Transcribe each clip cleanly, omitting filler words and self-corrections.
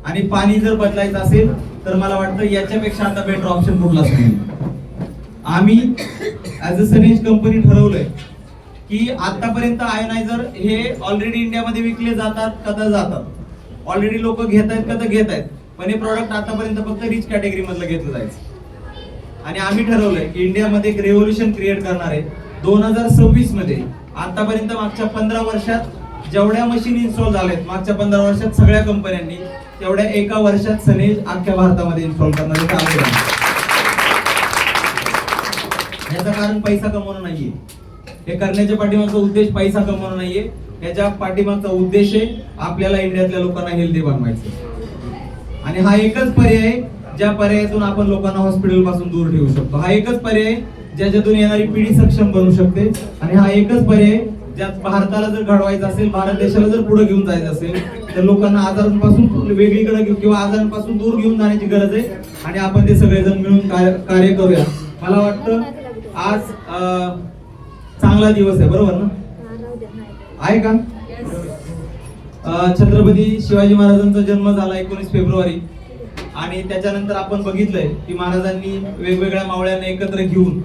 आणि पाणी जर बदलायचं असेल तर मला वाटतं याच्यापेक्षा आता बेटर ऑप्शन कुठलाच नाही. आम्ही ऍज अ सनेज कंपनी ठरवलंय की आतापर्यंत आयोनायझर हे ऑलरेडी इंडियामध्ये विकले जातात का तर जातात, ऑलरेडी लोक घेत आहेत का तर घेत आहेत, पण हे प्रॉडक्ट आतापर्यंत फक्त रिच कॅटेगरी मधलं घेतलं जायचं. आणि आम्ही ठरवलंय की इंडियामध्ये एक रेव्होल्युशन क्रिएट करणार आहे 2026 मध्ये. आतापर्यंत मागच्या 15 वर्षात जेवढ्या मशीन इन्स्टॉल झाल्यात मागच्या 15 वर्षात सगळ्या कंपन्यांनी, तेवढ्या एका वर्षात सनेज अख्ख्या भारतामध्ये इन्स्टॉल करण्याचे काम केलं. याचं कारण पैसा कमवणं नाहीये, हे करण्याच्या पाठीमागचा उद्देश पैसा कमवणं नाहीये. याच्या पाठीमागचा उद्देश आहे आपल्याला इंडियातल्या लोकांना हेल्दी बनवायचं. आणि हा एकच पर्याय, ज्या पर्यायातून आपण लोकांना हॉस्पिटल पासून दूर ठेवू शकतो. हा एकच पर्याय ज्याच्यातून येणारी पिढी सक्षम बनू शकते. आणि हा एकच पर्याय ज्यात भारताला जर घडवायचं असेल, भारत देशाला जर पुढे घेऊन जायचं असेल, तर लोकांना आजारांपासून वेगळीकडे किंवा आजारांपासून दूर घेऊन जाण्याची गरज आहे. आणि आपण ते सगळेजण मिळून कार्य करूया. मला वाटतं आज चांगला दिवस आहे, बरोबर ना? आहे का? छत्रपती शिवाजी महाराजांचा जन्म झाला 19 फेब्रुवारी. आणि त्याच्यानंतर आपण बघितलंय की महाराजांनी वेगवेगळ्या मावळ्यांना एकत्र घेऊन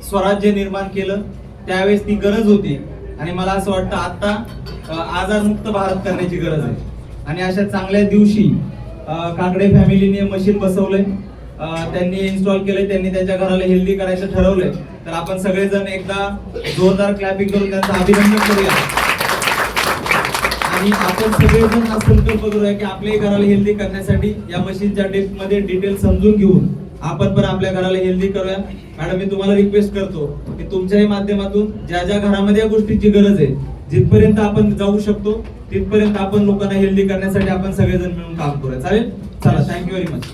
स्वराज्य निर्माण केलं. त्यावेळेस ती गरज होती. आणि मला असं वाटतं आता आजारमुक्त भारत करण्याची गरज आहे. आणि अशा चांगल्या दिवशी काकडे फॅमिलीने मशीन बसवलंय, त्यांनी इन्स्टॉल केलंय, त्यांनी त्यांच्या घराला हेल्दी करायचं ठरवलंय. तर आपण सगळेजण एकदा जोरदार क्लॅपिंग करून त्यांचं अभिनंदन करूया. आणि आपण सगळेजण हा संकल्प करूया की आपल्या घराला हेल्दी करण्यासाठी या मशीनच्या डेप्थ मध्ये डिटेल समजून घेऊन आपण पण आपल्या घराला हेल्दी करूया. मॅडम, मी तुम्हाला रिक्वेस्ट करतो की तुमच्याही माध्यमातून ज्या ज्या घरामध्ये या गोष्टीची गरज आहे, जिथपर्यंत आपण जाऊ शकतो तिथपर्यंत आपण लोकांना हेल्दी करण्यासाठी आपण सगळेजण मिळून काम करूया. चालेल? चला, थँक्यू व्हेरी मच.